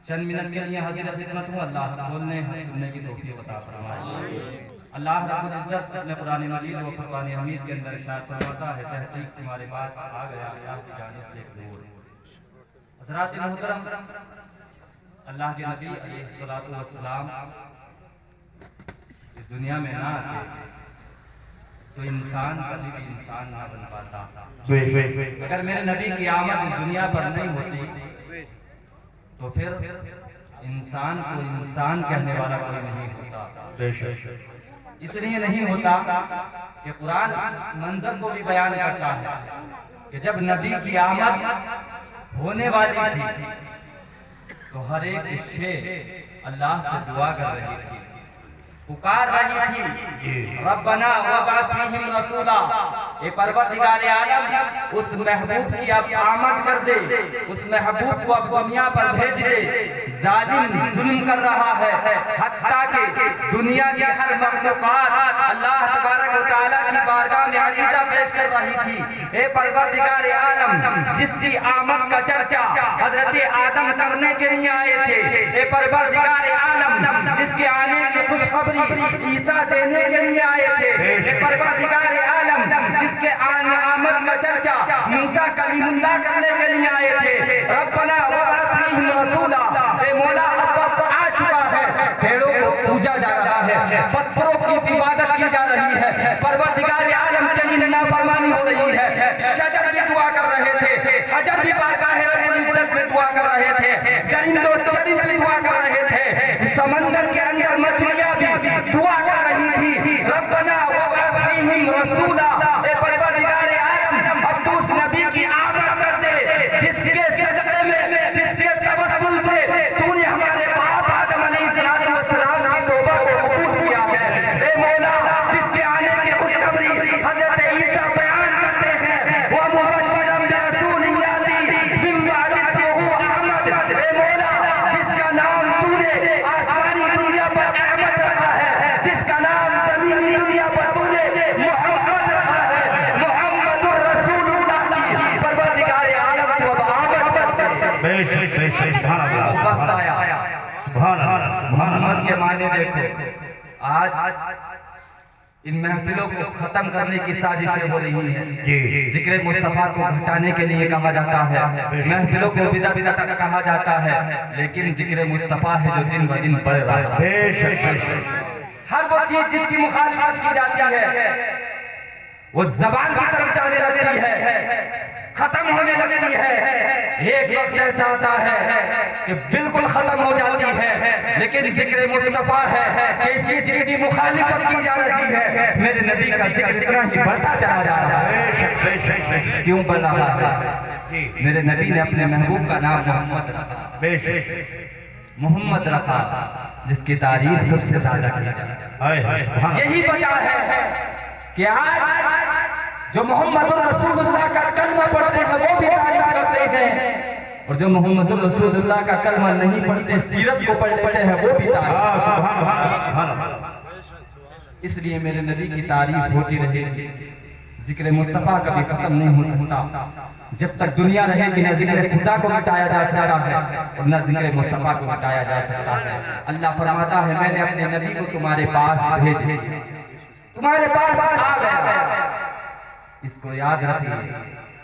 چند منٹ کے لیے حاضر خدمت ہوں. اللہ بولنے سننے کی توفیق عطا فرمائے. اللہ رب العزت اپنے قرآن مجید و فرقان حمید کے اندر ارشاد فرماتا ہے تحقیق تمہارے پاس آ گیا اللہ کی جانب سے ایک نور. حضرات محترم، اللہ کے نبی علیہ الصلوۃ والسلام اس دنیا میں نہ آتے تو انسان کبھی بھی انسان نہ بن پاتا. اگر میرے نبی کی آمد اس دنیا پر نہیں ہوتی تو پھر انسان کو انسان کہنے والا کوئی نہیں ہوتا. اس لیے نہیں ہوتا کہ قرآن منظر کو بھی بیان کرتا ہے کہ جب نبی کی آمد ہونے والی تھی تو ہر ایک شے اللہ سے دعا کر رہی تھی، پکار رہی تھی، ربنا وابعث فیہم رسولا، اے پروردگار عالم اس محبوب کی اب آمد کر دے، اس محبوب کو اب دنیا پر بھیج دے. ظالم ظلم کر رہا ہے حتیٰ کہ دنیا کے ہر مخلوقات اللہ تبارک و تعالیٰ کی بارگاہ میں عریضہ پیش کر رہی تھی. اے پروردگار عالم جس کی آمد کا چرچا حضرت آدم کرنے کے لیے آئے تھے، اے پروردگار عالم جس کے آنے کی خوشخبری عیسیٰ دینے کے لیے آئے تھے، اے پروردگار عالم جس کے آمد کا چرچا موسیٰ کلیم اللہ کرنے کے لیے آئے تھے، ربنا وابعث فیہم رسولا. اے مولا اب وقت آ چکا ہے، پیڑوں کو پوجا جا رہا ہے، پتھروں کی عبادت کی جا رہی ہے، پروردگار عالم کے لیے نافرمانی ہو رہی ہے. شجر بھی دعا کر رہے تھے، حجر بھی بارگاہ رب العزت میں دعا کر رہے تھے، چرند و چرند بھی دعا کر رہے تھے، سمندر کے اندر مچھلیاں بھی دعا کر رہی تھی، ربنا وابعث فیہم رسولا. اے پروردگار عالم اب تو اس نبی کی آمد کر دے جس کے صدقے میں، جس کے توسل سے تو نے ہمارے باپ آدم علیہ السلام کی توبہ کو قبول کیا ہے. اے مولا جس کے آنے کی خوشخبری حضرت عیسیٰ بیان کرتے ہیں، وہ مبشرا برسول یاتی من بعد اسمہ احمد. اے مولا جس کا نام تو نے آسمانی دنیا پر احمد رکھا ہے، جس کا نام زمینی دنیا پر تو نے محمد رکھا ہے، محمد الرسول اللہ کی. پروردگار عالم تو اب آمد کر دے. وقت آیا. محمد کے معنی دیکھو. آج ان محفلوں کو ختم کرنے کی سازشیں ہو رہی ہیں، ذکر مصطفیٰ کو گھٹانے کے لیے کہا جاتا ہے، محفلوں کو بدعت کہا جاتا ہے، لیکن ذکر مصطفیٰ ہے جو دن بہ دن بڑھ رہا ہے. ہر وہ چیز جس کی مخالفت کی جاتی ہے وہ زوال کی طرف جانے لگتی ہے، ختم ہونے لگتی ہے. ایک وقت ایسا آتا ہے کہ بالکل ختم ہو جاتی ہے، لیکن ذکر مصطفیٰ ہے کہ اس کی جتنی مخالفت کی جا رہی ہے میرے نبی کا ذکر اتنا ہی بڑھتا چلا جا رہا ہے. کیوں بڑھ رہا ہے؟ میرے نبی نے اپنے محبوب کا نام محمد رکھا، محمد رکھا جس کی تعریف سب سے زیادہ کی جائے. یہی وجہ ہے کہ آج جو محمد الرسول اللہ کا کلمہ پڑھتے ہیں وہ بھی تعریف کرتے ہیں، اور جو محمد الرسول اللہ کا کلمہ نہیں پڑھتے سیرت کو پڑھ لیتے ہیں وہ بھی تعریف. اس لیے میرے نبی کی تعریف ہوتی رہے گی. ذکر مصطفیٰ کبھی ختم نہیں ہو سکتا. جب تک دنیا رہے گی نہ ذکر خدا کو مٹایا جا سکتا ہے اور نہ ذکر مصطفیٰ کو مٹایا جا سکتا ہے. اللہ فرماتا ہے میں نے اپنے نبی کو تمہارے پاس بھیجا، تمہارے پاس آ گیا. اس کو یاد رکھیے.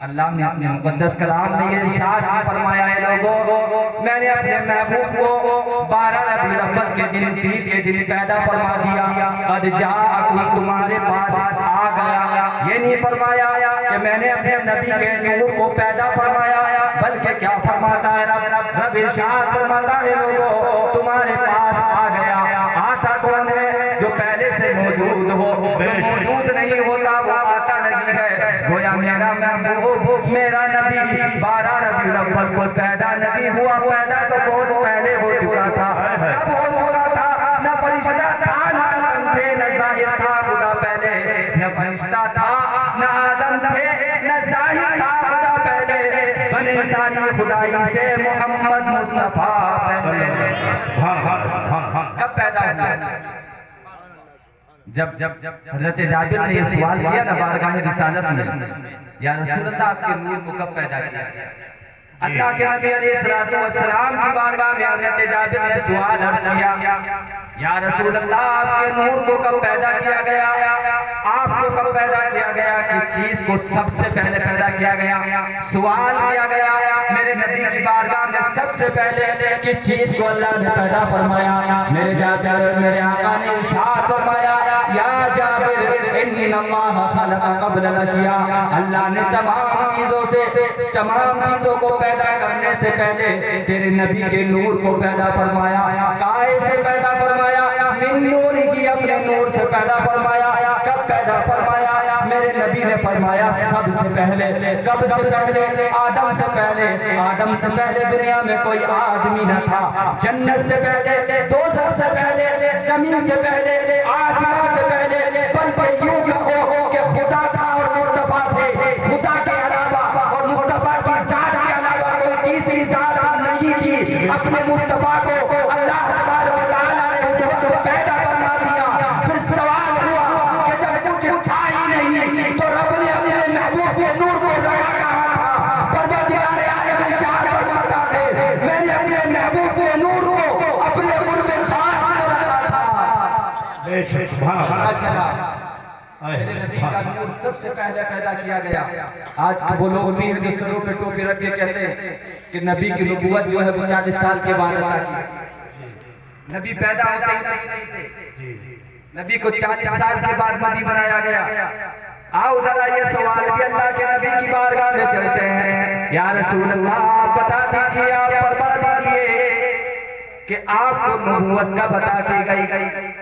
اللہ نے اپنے مقدس کلام میں یہ ارشاد فرمایا ہے لوگوں میں نے اپنے محبوب کو 12 ربیع الاول کے دن پیر کے دن پیدا فرما دیا. قد جاءکم تمہارے پاس آ گیا. یہ نہیں فرمایا کہ میں نے اپنے نبی کے نور کو پیدا فرمایا، بلکہ کیا فرماتا ہے رب ارشاد فرماتا ہے لوگوں تمہارے پاس آ گیا. آتا کون ہے؟ جو پہلے سے موجود ہو. جو موجود نہیں ہوتا وہ آتا نہیں ہے. گویا میرا محبوب میرا نبی 12 ربیع الاول کو پیدا نہیں ہوا. پیدا تو بہت پہلے ہو چکا تھا. کب ہو چکا تھا؟ نہ فرشتہ تھا نہ آدم تھے نہ ظاہر تھا خدا پہلے. نہ فرشتہ تھا نہ آدم تھے نہ ظاہر تھا خدا پہلے. بنے ساری خدائی سے محمد مصطفیٰ پہلے. کب پیدا ہوا؟ جب حضرت جابر نے یہ سوال کیا نا بارگاہ رسالت میں، یا رسول اللہ آپ کے نور کو کب پیدا کیا؟ اللہ کے نبی علیہ السلام کی بارگاہ میں حضرت جابر نے سوال عرض کیا، یا رسول اللہ آپ کے نور کو کب پیدا کیا گیا؟ آپ کو کب پیدا کیا گیا؟ کس چیز کو سب سے پہلے پیدا کیا گیا؟ سوال کیا گیا میرے نبی کی بارگاہ میں سب سے پہلے کس چیز کو اللہ نے پیدا فرمایا؟ میرے جابر میرے آقا نے ارشاد فرمایا، یا جابر ان اللہ خلق قبل الاشیاء، اللہ نے تمام چیزوں کو پیدا کرنے سے پہلے تیرے نبی کے نور کو پیدا فرمایا۔ کائے سے پیدا فرمایا؟ من نور ہی، اپنے نور سے پیدا فرمایا۔ کب پیدا فرمایا؟ میرے نبی نے فرمایا سب سے پہلے۔ کب سے پہلے؟ آدم سے پہلے۔ آدم سے پہلے دنیا میں کوئی آدمی نہ تھا، جنت سے پہلے، دوزخ سے پہلے، زمین سے پہلے، آسمان سے پہلے، بلکہ یوں کہو کہ خدا تھا اور مصطفیٰ تھے، خدا کے علاوہ اور مصطفیٰ کی ذات کے علاوہ کوئی تیسری ذات نہیں تھی۔ اپنے مصطفیٰ کو اللہ تبارک و تعالیٰ نے اس وقت پیدا فرما دیا۔ پھر سوال ہوا کہ جب کچھ تھا ہی نہیں تو رب نے اپنے محبوب کے نور کو لگا کہا تھا۔ پروردگار عالم ارشاد فرماتا ہے، میں نے اپنے محبوب کے نور کو اپنے قرب خاص میں رکھا تھا۔ بے شک سبحان اللہ چلا میرے نبی کا نور سب سے پہلے پیدا کیا گیا۔ آج وہ لوگ بھی ہیں جو سروں پہ ٹوپی رکھ کے کہتے ہیں کہ نبی کی نبوت جو ہے وہ 40 سال کے بعد عطا کی۔ نبی پیدا ہوتے ہی نہیں تھے، نبی کو 40 سال کے بعد نبی بنایا گیا۔ آؤ ذرا یہ سوال بھی اللہ کے نبی کی بارگاہ میں چلتے ہیں، یا رسول اللہ آپ بتا دیجئے، آپ فرما دیجئے کہ آپ کو نبوت کب عطا کی گئی؟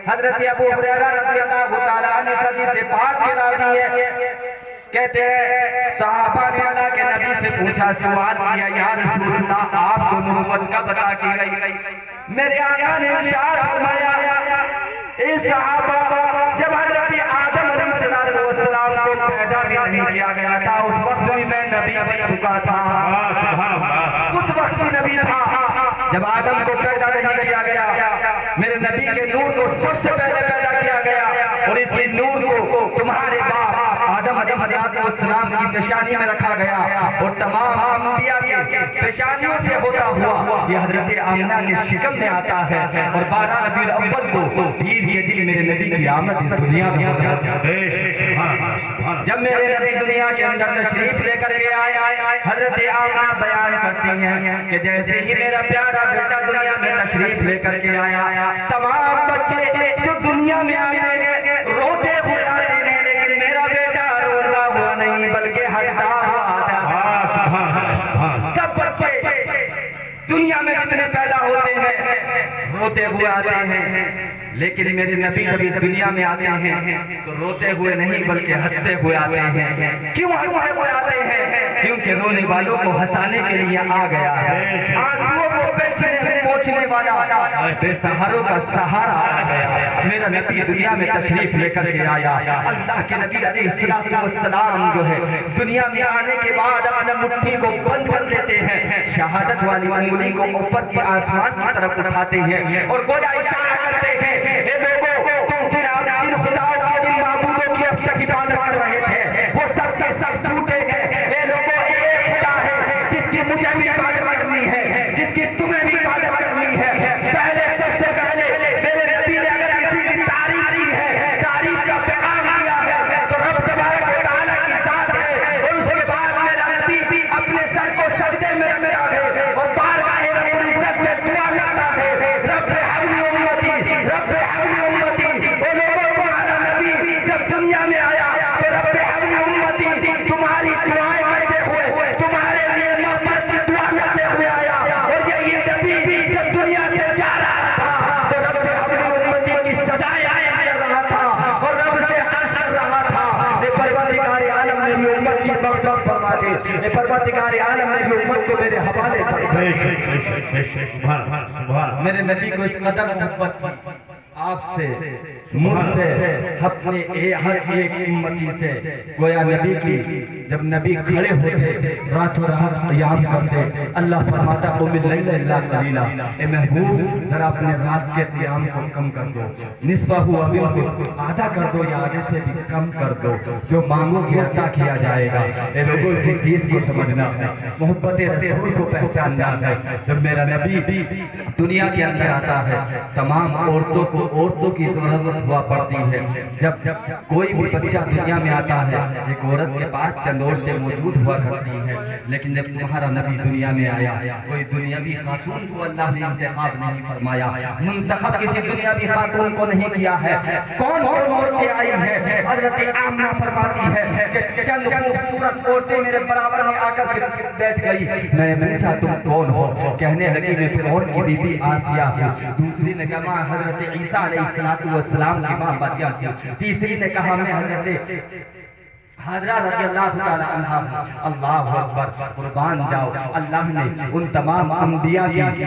حضرت ابو ہریرہ رضی اللہ تعالیٰ عنہ حدیث پاک کے راوی ہے، کہتے ہیں صحابہ نے اللہ کے نبی سے پوچھا، سوال کیا، یا رسول اللہ آپ کو نبوت کب عطا کی گئی؟ میرے آقا نے ارشاد فرمایا، اے صحابہ جب حضرت آدم علیہ السلام کو پیدا بھی نہیں کیا گیا تھا اس وقت بھی میں نبی بن چکا تھا۔ اس وقت بھی نبی تھا جب آدم کو پیدا نہیں کیا گیا۔ میرے نبی کے نور کو سب سے پہلے پیدا کیا گیا اور اسی نور کو تمہارے باپ آدم علیہ السلام کی پیشانی میں رکھا گیا اور تمام انبیاء کی پیشانیوں سے ہوتا ہوا یہ حضرت آمنہ کے شکم میں آتا ہے اور 12 ربیع الاول کو پیر کے دن میرے نبی کی آمد اس دنیا میں ہو جاتی ہے۔ جب میرے نبی دنیا کے اندر تشریف لے کر کے آئے، حضرت آمنہ بیان کرتی ہیں کہ جیسے ہی میرا پیارا بیٹا دنیا میں تشریف لے کر کے آیا، تمام بچے جو دنیا میں آتے ہیں روتے ہوئے آتے ہیں، لیکن میرا بیٹا روتا ہوا نہیں بلکہ ہنستا ہوا آتا ہے۔ سب بچے دنیا میں جتنے پیدا ہوتے ہیں روتے ہوئے آتے ہیں، لیکن میرے نبی جب اس دنیا میں آتے ہیں تو روتے ہوئے نہیں بلکہ ہنستے ہوئے آتے ہیں۔ کیوں ہنستے ہوئے آتے ہیں؟ کیونکہ رونے والوں کو ہنسانے کے لیے آ گیا ہے، آنسوؤں کو پوچھنے والا بے سہاروں کا سہارا آ گیا۔ میرا نبی دنیا میں تشریف لے کر کے آیا۔ اللہ کے نبی علیہ السلام جو ہے دنیا میں آنے کے بعد اپنے مٹھی کو بند کر لیتے ہیں، شہادت والی انگلی کو اوپر کی آسمان کی طرف اٹھاتے ہیں اور گویا اشارہ کرتے ہیں، اے لوگوں تم جن خداؤں کی جن معبودوں کی اب تک عبادت کر رہے تھے وہ سب کے سب جھوٹے ہیں۔ اے لوگوں ایک خدا ہے جس کی مجھے بھی عبادت کرنی ہے، جس کی تمہیں بھی عبادت کرنی ہے۔ پہلے سب سے پہلے میرے نبی نے اگر کسی کی تعریف کی ہے، تعریف کا پیغام دیا ہے تو رب تبارک و تعالیٰ کی ذات ہے، اور اس کے بعد میرا نبی اپنے سر کو سجدے میں رکھتا ہے اور بارگاہ رب العزت میں دعا کرتا ہے، رب حبلی امتی، رب حبلی امتی۔ اے لوگوں تمہارا نبی جب دنیا میں آیا تو رب حبلی امتی تمہاری دعائیں کرتے ہوئے، تمہارے لیے مغفرت کی دعا کرتے ہوئے آیا، اور یہی نبی جب دنیا سے جا رہا تھا تو رب حبلی امتی کی صدائیں کر رہا تھا اور رب سے عرض کر رہا تھا، اے پروردگار عالم میری امت کی مغفرت فرما دے، اے پروردگار عالم میری امت کو میرے حوالے کر دے۔ میرے نبی کو اس قدر محبت تھی آپ سے، مجھ سے، اپنے ہر ایک امتی سے، گویا نبی کی جب نبی کھڑے ہوتے راتوں رات قیام کرتے، اللہ فرماتا قم اللیل الا قلیلا، اے محبوب ذرا اپنے رات کے قیام کو کم کر دو، نصفہ او انقص، آدھا کر دو یا آدھے سے بھی کم کر دو، جو مانگو گے عطا کیا جائے گا۔ اے لوگوں اس چیز کو سمجھنا ہے، محبت رسول کو پہچاننا ہے۔ جب میرا نبی دنیا کے اندر آتا ہے تمام عورتوں کی ضرورت ہوا پڑتی ہے۔ جب کوئی بھی بچہ دنیا میں آتا ہے ایک عورت کے پاس چند عورتیں موجود ہوا کرتی ہیں، لیکن جب تمہارا نبی دنیا میں آیا کوئی دنیاوی خاتون کو اللہ نے انتخاب نہیں فرمایا، منتخب کسی دنیاوی خاتون کو نہیں کیا ہے۔ کون عورتیں آئی ہیں؟ حضرت آمنہ فرماتی ہے کہ چند خوبصورت عورتیں میرے برابر میں آ کر بیٹھ گئی، میں نے پوچھا تم کون ہو؟ کہنے لگی میں فرعون کی بی بی آسیہ ہوں، دوسری نے کہا میں حضرت عیسیٰ علیہ السلام کی ماں مریم ہوں، تیسری نے کہا میں حضرت حضرہ رضی اللہ تعالی عنہ۔ اللہ اکبر، قربان جاؤ، اللہ نے ان تمام انبیاء کی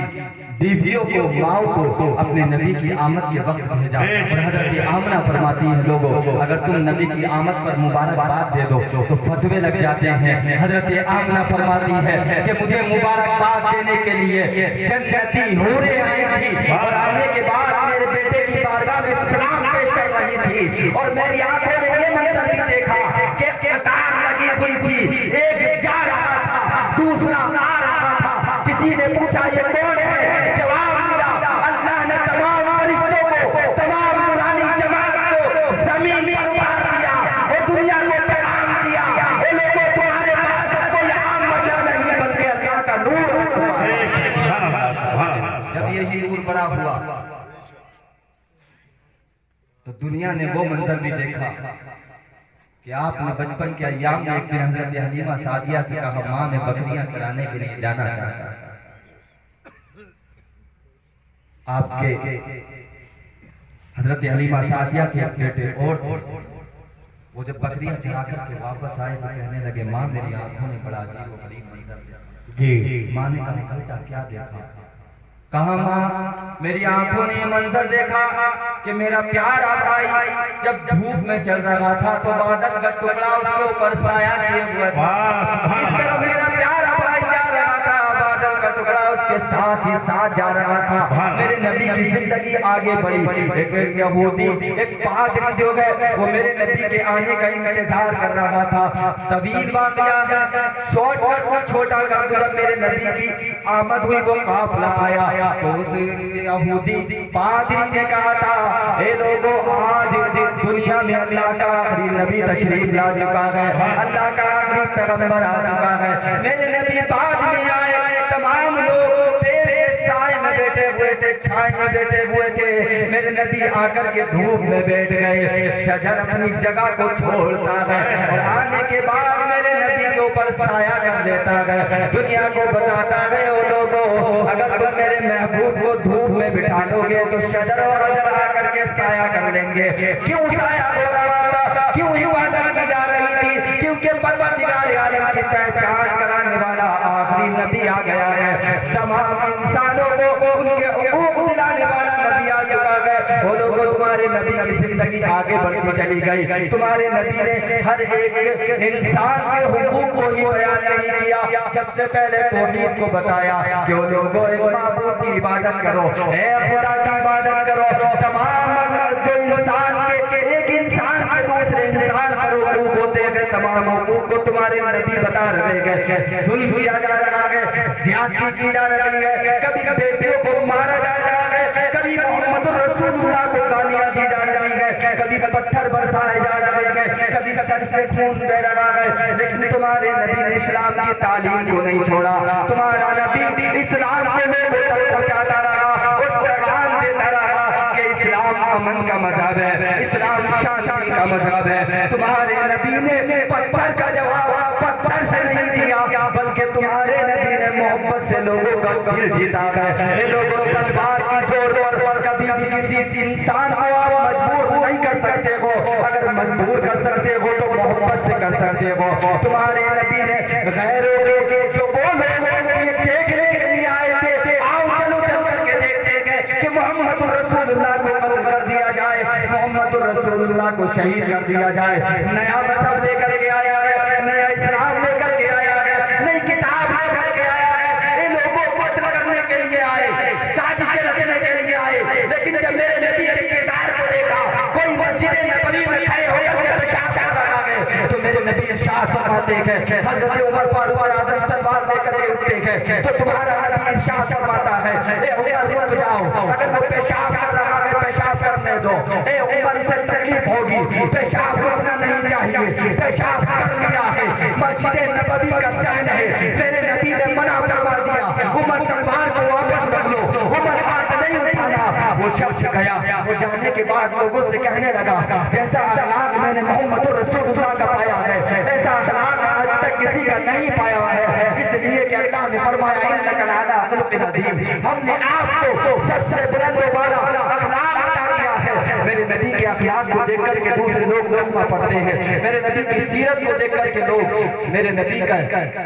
بیویوں کو، ماؤں کو اپنے نبی کی آمد کے وقت بھیجا، اور حضرت آمنہ فرماتی ہے لوگوں اگر تم نبی کی آمد پر مبارکباد دے دو تو فتوے لگ جاتے ہیں۔ حضرت آمنہ فرماتی ہے کہ مجھے مبارکباد دینے کے لیے جنتی حوریں آئی تھی، اور آنے کے بعد میرے بیٹے کی بارگاہ میں سلام پیش کر رہی تھی، اور میری آنکھوں نے یہ منظر بھی دیکھا کہ قطار لگی ہوئی تھی، ایک جا رہا تھا دوسرا آ رہا تھا، کسی نے پوچھا یہ کون ہے؟ جواب ملا اللہ نے تمام فرشتوں کو، تمام نورانی جماعت کو زمین پر اتار دیا، اور دنیا کو پیغام دیا اے لوگوں تمہارے پاس کوئی عام بشر نہیں بلکہ اللہ کا نور ہو چکا ہے۔ جب یہی نور بڑا ہوا تو دنیا نے وہ منظر بھی دیکھا کہ آپ نے بچپن کے ایام میں ایک دن حضرت حلیمہ سعدیہ سے کہا ماں میں بکریاں چرانے کے لیے جانا چاہتا ہے۔ آپ کے حضرت حلیمہ سعدیہ کے بیٹے اور تھے، وہ جب بکریاں چرا کر کے واپس آئے تو کہنے لگے ماں میری آنکھوں نے بڑا عجیب و غریب منظر دیکھا۔ ماں نے کہا بیٹا کیا دیکھا؟ کہا ماں میری آنکھوں نے یہ منظر دیکھا کہ میرا پیارا بھائی جب دھوپ میں چل رہا تھا تو بادل کا ٹکڑا اس کے اوپر سایہ کیے ہوئے تھا، اس طرح میرا پیارا بھائی جا رہا تھا، بادل کا ٹکڑا اس کے ساتھ ہی ساتھ جا رہا تھا۔ میرے نبی کی زندگی آگے بڑھی، ایک یہودی ایک پادری جو ہے وہ میرے نبی کے آنے کا انتظار کر رہا تھا۔ طویل واقعہ ہے، شارٹ کر کو چھوٹا کر دو، جب میرے نبی کی آمد ہوئی وہ قافلہ آیا تو اس یہودی پادری نے کہا تھا اے لوگوں آج دنیا میں اللہ کا آخری نبی تشریف لا چکا ہے، اللہ کا آخری پیغمبر آ چکا ہے۔ میرے نبی بعد میں آئے، تمام لوگ پیڑ کے سائے میں بیٹھے ہوئے تھے، چھائے میں بیٹھے ہوئے تھے، میرے نبی آ کر کے دھوپ میں بیٹھ گئے، شجر اپنی جگہ کو چھوڑتا ہے اور آنے کے بعد میرے نبی کے اوپر سایہ کر لیتا ہے، دنیا کو بتاتا ہے او لوگوں اگر تم میرے محبوب کو دھوپ میں بٹھا لو گے تو شجر اور حجر آ کر کے سایہ کر لیں گے۔ کیوں سایہ ہو رہا تھا؟ کیوں حفاظت کی جا رہی تھی؟ کیونکہ پروردگار عالم کی پہچان کرانے والا آخری نبی آ گیا ہے، تمام انسانوں کو ان کے حقوق دلانے والا نبی آ چکا ہے۔ وہ لوگوں تمہارے نبی کی زندگی آگے بڑھتی چلی گئی، تمہارے نبی نے ہر ایک انسان کے حقوق کو ہی بیان نہیں کیا، سب سے پہلے توحید کو بتایا کہ وہ لوگوں ایک معبود کی عبادت کرو، اے خدا کی عبادت کرو، تمام جو انسان کے ایک انسان کے دوسرے انسان پر حقوق ہوتے ہیں تمام حقوق کو تمہارے نبی بتا رہے ہیں۔ ظلم کیا جا رہا ہے، زیادتی کی جا رہی ہے، کبھی بیٹیوں کو مارا جا رہا ہے، کبھی محمد رسول اللہ کو گالیاں دی جا رہی ہے، کبھی پتھر برسائے جا رہے ہیں، کبھی سر سے خون بہ رہا ہے، لیکن تمہارے نبی نے اسلام کی تعلیم کو نہیں چھوڑا، تمہارا نبی اسلام کو لوگوں تک پہنچاتا رہا اور پیغام دیتا رہا کہ اسلام امن کا مذہب ہے، اسلام شانتی کا مذہب ہے۔ تمہارے نبی نے پتھر کا جواب پتھر سے نہیں دیا بلکہ تمہارے نبی نے محبت سے لوگوں کا دل جیتا ہے۔ لوگوں تلوار کی زور پر کبھی بھی کسی انسان کو آپ مجبور نہیں کر سکتے ہو، اگر مجبور کر سکتے ہو تو محبت سے کر سکتے ہو۔ تمہارے نبی نے غیروں کے جو وہ لوگ یہ دیکھنے کے لیے آئے تھے آؤ چلو چل کر کے دیکھتے گئے کہ محمد رسول اللہ کو قتل کر دیا جائے، محمد رسول اللہ کو شہید کر دیا جائے، نیا مذہب لے کر کے آیا ہے، نیا اسلام سازشیں رکھنے کے لیے آئے، لیکن جب میرے نبی کے کردار کو دیکھا، کوئی مسجد نبوی میں کھڑے ہو کر کے پیشاب کر رہا ہے، تو میرے نبی ارشاد فرماتے ہیں حضرت عمر فاروق اعظم تلوار لے کر کے اٹھتے ہیں تو تمہارا نبی ارشاد فرماتا ہے اے عمر رک جاؤ، اگر وہ پیشاب کر رہا ہے پیشاب کرنے دو، اے عمر سے تکلیف ہوگی، پیشاب رکنا نہیں چاہیے، پیشاب کر لیا ہے، مسجد نبوی کا سین ہے، میرے نبی نے منع فرما دیا، عمر تلوار کو واپس رکھ لو، عمر ہاتھ نہیں اٹھانا۔ وہ شخص گیا، وہ جانے کے بعد لوگوں سے کہنے لگا جیسا اخلاق میں نے محمد رسول اللہ کا پایا ہے ایسا اخلاق آج تک کسی کا نہیں پایا ہے، اس لیے کہ اللہ نے فرمایا انک لعلی خلق عظیم، ہم نے آپ کو سب سے بلند و بالا اخلاق عطا کیا ہے۔ میرے نبی کے اخلاق کو دیکھ کر کے دوسرے لوگ کلمہ پڑھتے ہیں، میرے نبی کی سیرت کو دیکھ کر کے لوگ میرے نبی کا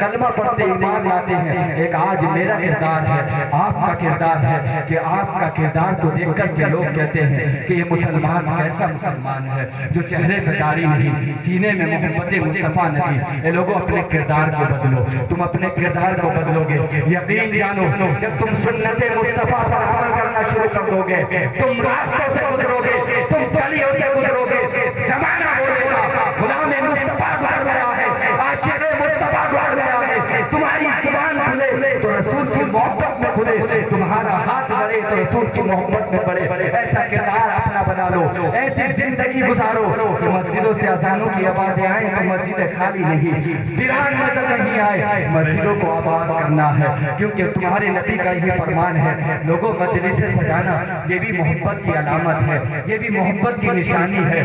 کلمہ پڑھتے ایمان لاتے ہیں۔ ایک آج میرا کردار ہے، آپ کا کردار ہے کہ آپ کا کردار کو دیکھ کر کے لوگ کہتے ہیں کہ یہ مسلمان کیسا مسلمان ہے جو چہرے پہ داڑھی نہیں، سینے میں محبت مصطفیٰ نہیں۔ اے لوگوں اپنے کردار کو بدلو، تم اپنے کردار کو بدلو گے، یقین جانو جب تم سنت مصطفیٰ پر عمل کرنا شروع کر دو گے، تم راستوں سے گزرو گے، تم گلیوں سے گزرو گے، زمانہ بولے گا غلام مصطفیٰ گزر گیا ہے، عاشق مصطفیٰ گزر گیا ہے۔ تمہاری زبان کھلے تو رسول کی محبت میں کھلے، تمہارا ہاتھ بڑھے تو رسول کی محبت میں بڑھے۔ ایسا کردار اپنا بنا لو، ایسی زندگی گزارو کہ مسجدوں سے اذانوں کی آوازیں آئیں تو مسجدیں خالی نہیں، ویران نظر نہیں آئے۔ مسجدوں کو آباد کرنا ہے کیونکہ تمہارے نبی کا یہ فرمان ہے، لوگوں مجلسیں سجانا یہ بھی محبت کی علامت ہے، یہ بھی محبت کی نشانی ہے،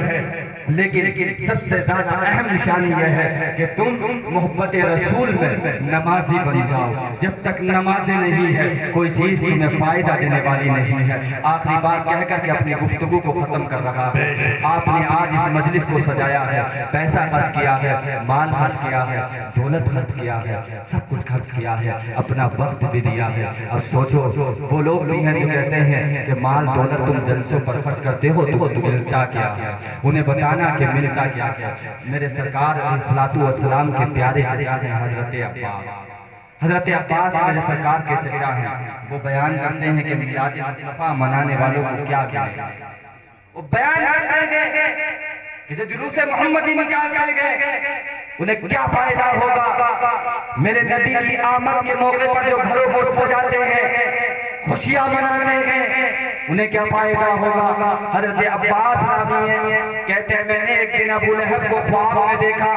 لیکن سب سے زیادہ اہم نشانی یہ ہے کہ تم محبت رسول میں نمازی بن جاؤ۔ جب تک نمازیں نہیں ہے کوئی چیز تمہیں فائدہ دینے والی نہیں ہے۔ آخری بات کہہ کر کے اپنی گفتگو کو ختم کر رہا ہے، آپ نے آج اس مجلس کو سجایا ہے، پیسہ خرچ کیا ہے، مال خرچ کیا ہے، دولت خرچ کیا ہے، سب کچھ خرچ کیا ہے، اپنا وقت بھی دیا ہے۔ اب سوچو وہ لوگ بھی ہیں جو کہتے ہیں کہ مال دولت تم جلسوں پر خرچ کرتے ہو تو ملتا کیا ہے، انہیں بتانا کہ ملتا کیا ہے۔ میرے سرکار علیہ الصلوۃ والسلام کے پیارے چچا ہیں حضرت عباس، حضرت عباس میرے سرکار کے چچا ہیں، وہ بیان کرتے ہیں کہ میلاد مصطفیٰ منانے والوں کو کیا ملے، وہ بیان کرتے ہیں کہ جو جلوس محمدی نکال کر گئے انہیں کیا فائدہ ہوگا۔ میرے نبی کی آمد کے موقع پر جو گھروں کو سجاتے ہیں، خوشیاں مناتے ہیں، انہیں کیا فائدہ ہوگا۔ حضرت عباس راوی ہیں، کہتے ہیں میں نے ایک دن ابو لہب کو خواب میں دیکھا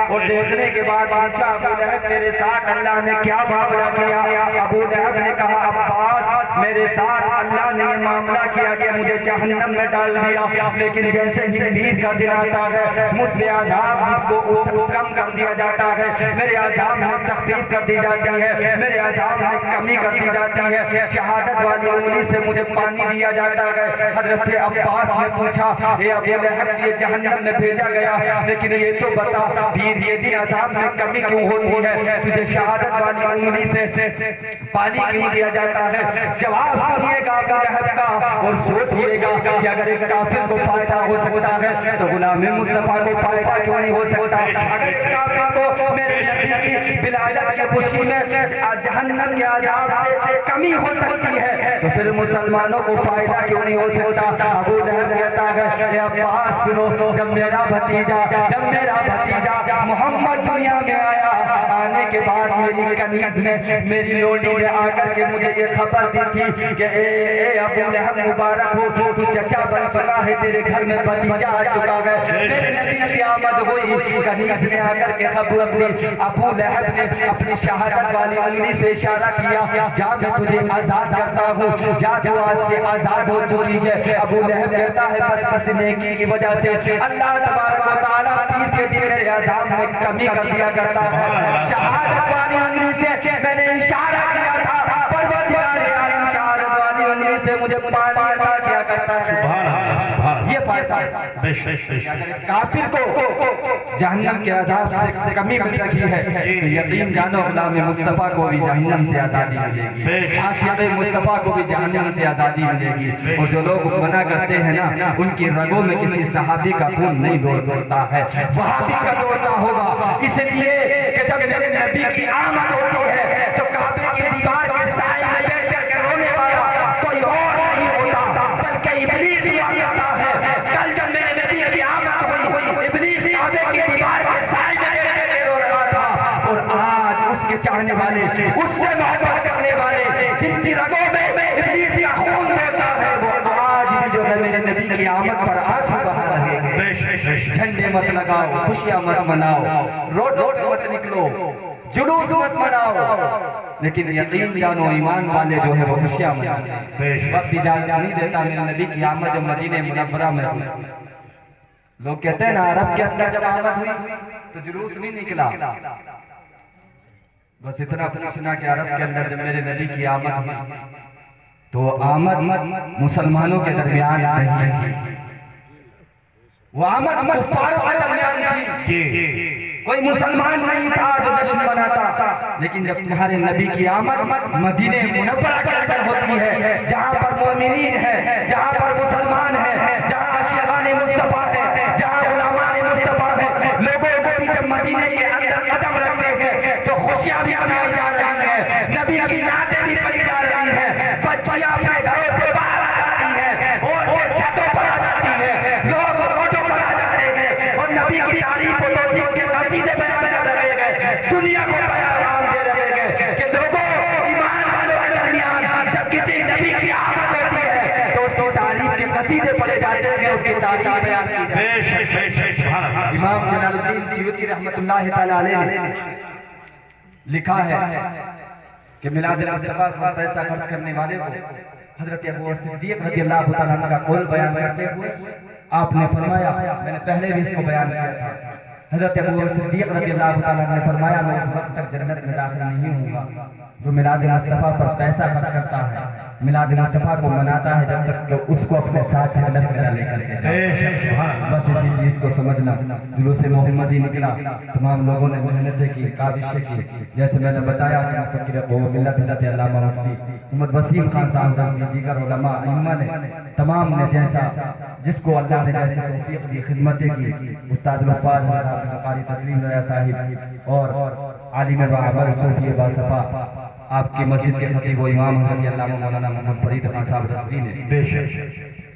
اور دیکھنے کے بعد پوچھا ابو لہب میرے ساتھ اللہ نے کیا معاملہ کیا۔ ابو لہب نے کہا عباس میرے ساتھ اللہ نے یہ معاملہ کیا کہ مجھے جہنم میں ڈال دیا، لیکن جیسے ہی پیر کا دن آتا ہے مجھ سے عذاب کو کم کر دیا جاتا ہے، میرے عذاب میں تخفیف کر دی جاتی ہے، میرے عذاب میں کمی کر دی جاتی ہے، شہادت والی انگلی سے مجھے پانی دیا جاتا ہے۔ حضرت عباس نے پوچھا اے ابو لہب یہ جہنم میں بھیجا گیا لیکن یہ تو بتا پیر کے دن عذاب میں کمی کیوں ہوتی ہے، تجھے شہادت والی انگلی سے پانی کیوں دیا جاتا ہے۔ جواب سنیے گا ابو لہب کا اور سوچئے گا کہ اگر ایک کافر کو فائدہ ہو سکتا ہے تو غلام مصطفیٰ کو فائدہ کیوں نہیں ہو سکتا۔ اگر ایک کافر کو میرے نبی کی ولادت کی خوشی میں جہنم کے عذاب سے کمی ہو سکتی ہے تو پھر مسلمانوں کو فائدہ کیوں نہیں ہو سکتا۔ ابو لہب کہتا ہے اے عباس سنو، جب میرا بھتیجا محمد دنیا میں آیا، آنے کے بعد میری کنیز نے میری لوڈی نے آ کر کے مجھے یہ خبر دی تھی کہ اے ابو لہب مبارک ہو، تو چچا بن چکا ہے، تیرے گھر میں بھتیجا آ چکا ہے۔ میرے نبی کی آمد ہوئی، کنیز نے آ کر کے خبر دی، ابو لہب نے اپنی شہادت والی انگلی سے اشارہ کیا جا میں تجھے آزاد کرتا ہوں، جا تو آج سے آزاد ہو چکی ہے۔ ابو لہب کہتا ہے بس اس نیکی کی وجہ سے اللہ تبارک و تعالیٰ پیر کے دن میرے عذاب میں کمی کر دیا کرتا ہے۔ شہادت والی انگلی سے میں نے اشارہ کیا تھا، پروردگار عالم شہادت والی انگلی سے مجھے پانی عطا کیا کرتا ہے۔ یہ فائدہ ہے کافر کو جہنم کے عذاب سے کمی مل رہی ہے تو یقین جانو غلام مصطفیٰ کو بھی جہنم سے آزادی ملے گی، عاشق مصطفیٰ کو بھی جہنم سے آزادی ملے گی۔ اور جو لوگ منع کرتے ہیں نا ان کی رگوں میں کسی صحابی کا خون نہیں دوڑتا ہے، وہابی کا دوڑتا ہوگا، اس لیے کہ جب میرے نبی کی آمد ہوتی ہے تو کعبے کی دیوار کے سائے میں بیٹھ کر کے رونے والا والے، اس سے محبت کرنے والے، جن کی رگوں میں ابلیس کا خون دوڑتا ہے، وہ آج بھی جو ہے میرے نبی کی آمد پر آنسو بہا رہے ہیں۔ جھنڈے مت لگاؤ، خوشیاں مت مناؤ، روڈ مت نکلو، جلوس مت مناؤ، لیکن یقین جانو ایمان والے جو ہے وہ خوشیاں مناتے ہیں۔ وقت اجازت نہیں دیتا، میرے نبی کی آمد جب مدینہ منورہ میں ہوئی، لوگ کہتے ہیں نا عرب کے اندر جب آمد ہوئی تو جلوس نہیں نکلا، بس اتنا پوچھنا کہ عرب کے اندر جب میرے نبی کی آمد ہوئی تو آمد مسلمانوں کے درمیان نہیں تھی، وہ آمد کفاروں کے درمیان تھی۔ کوئی مسلمان نہیں تھا جو جشن مناتا، لیکن جب تمہارے نبی کی آمد مدینہ منورہ کے اندر ہوتی ہے، جہاں پر مومنین ہے، جہاں پر مسلمان ہے، جہاں عاشقان مصطفیٰ ہے، جہاں غلامان مصطفیٰ ہے، لوگوں کو بھی جب مدینہ کے اندر قدم رکھتے ہیں تو خوشیاں بھی منائی جا رہی ہیں، نبی کی نعتیں بھی پڑھی جا رہی ہیں، بچیاں اپنے گھروں سے باہر آ جاتی ہیں، اور چھتوں پر آ جاتی ہیں، لوگ روڈوں پر آ جاتے ہیں، اور نبی کی تعریف و توصیف کے قصیدے بیان کر رہے گئے، دنیا کو پیغام دے رہے گئے کہ لوگوں ایمان والوں کے درمیان جب کسی نبی کی آمد ہوتی ہے تو اس کی تعریف کے قصیدے پڑھے جاتے ہیں، اس کی تعریف بیان کی جاتی ہے۔ امام جلال الدین سیوطی رحمت اللہ تعالیٰ علیہ نے لکھا ہے کہ میلاد مصطفیٰ پر پیسہ خرچ کرنے والے کو حضرت ابو صدیق رضی اللہ تعالیٰ عنہ کا قول بیان کرتے ہوئے آپ نے فرمایا، میں نے پہلے بھی اس کو بیان کیا تھا، حضرت ابو صدیق رضی اللہ تعالیٰ نے فرمایا میں اس وقت تک جنت میں داخل نہیں ہوں گا جو میلاد مصطفیٰ پر پیسہ خرچ کرتا ہے، میلاد مصطفیٰ کو مناتا ہے، جب تک کہ اس کو اپنے ساتھ جنت میں نہ لے کر کے جائے۔ بس اسی چیز کو سمجھنا، جلوس محمدی نکلا، تمام لوگوں نے محنتیں کی، کاوشیں کی، جیسے میں نے بتایا کہ مفکر قوم ملت حضرت علامہ مفتی محمد وسیم خان صاحب رضوی، دیگر علماء ائمہ نے تمام نے جیسا جس کو اللہ نے جیسے توفیق دی خدمتیں کی، استاد الفاظ حضرت حافظ قاری تسلیم رضا صاحب اور عالم بعمل صوفی باصفا آپ کی مسجد کے خطیب و امام حضرت علامہ مولانا محمد فرید خان صاحب رضوی نے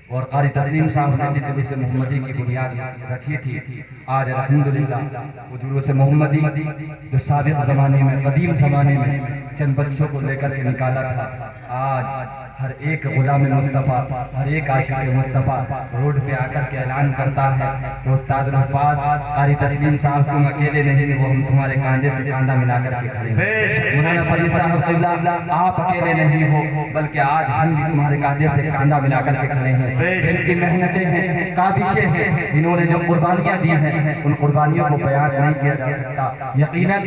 اور قاری تسلیم صاحب نے جس جلوس محمدی کی بنیاد رکھی تھی، آج الحمدللہ وہ جلوس محمدی جو سابق زمانے میں، قدیم زمانے میں چند بچوں کو لے کر کے نکالا تھا، آج ہر ایک غلام مصطفیٰ، ہر ایک عاشق مصطفیٰ روڈ پہ آ کر کے اعلان کرتا ہے کہ استاد الفاظ قاری تسلیم صاحب تم اکیلے نہیں، وہ ہم تمہارے کاندھے سے کاندھا ملا کر کے کھڑے ہیں، مولانا فرید صاحب قبلہ آپ اکیلے نہیں ہو بلکہ آج ہم بھی تمہارے کاندھے سے کاندھا ملا کر کے کھڑے ہیں۔ ان کی محنتیں ہیں، کاوشیں ہیں، انہوں نے جو قربانیاں دی ہیں ان قربانیوں کو بیان نہیں کیا جا سکتا۔ یقیناً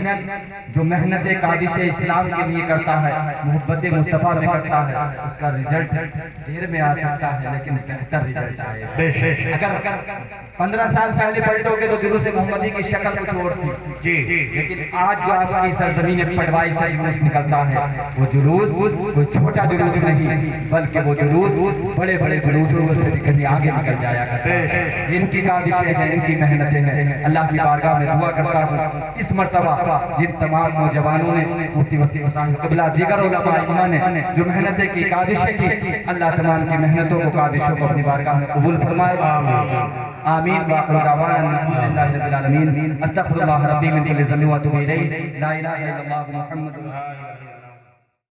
جو محنتیں کاوشیں اسلام کے لیے کرتا ہے، محبت مصطفیٰ میں کرتا ہے، اس کا رزلٹ دیر میں آ سکتا ہے لیکن بہتر رزلٹ آئے گا۔ اگر 15 سال پہلے پلٹو گے تو جلوس محمدی کی شکل کچھ اور تھی، لیکن آج جو آپ کی سرزمین پٹوائی سے جلوس نکلتا ہے وہ جلوس کوئی چھوٹا جلوس نہیں بلکہ وہ جلوس بڑے بڑے جلوسوں سے بھی کہیں آگے نکل جایا کرتا ہے۔ ان کی کاوشیں ہیں، ان کی محنتیں ہیں، اللہ کی بارگاہ میں دعا کرتا ہوں اس مرتبہ جن تمام نوجوانوں نے، مفتی وسیم صاحب قبلہ، دیگر علماء ائمہ نے جو محنتیں کی، کاوشیں کی، اللہ تمام کی محنتوں کو، کاوشوں کو اپنی بارگاہ میں قبول فرمائے۔ آمین وآخر دعوانا الحمدللہ رب العالمین۔ استغفر اللہ ربی من کل ذنب واتوب الیہ، لا الہ الا اللہ محمد رسول اللہ۔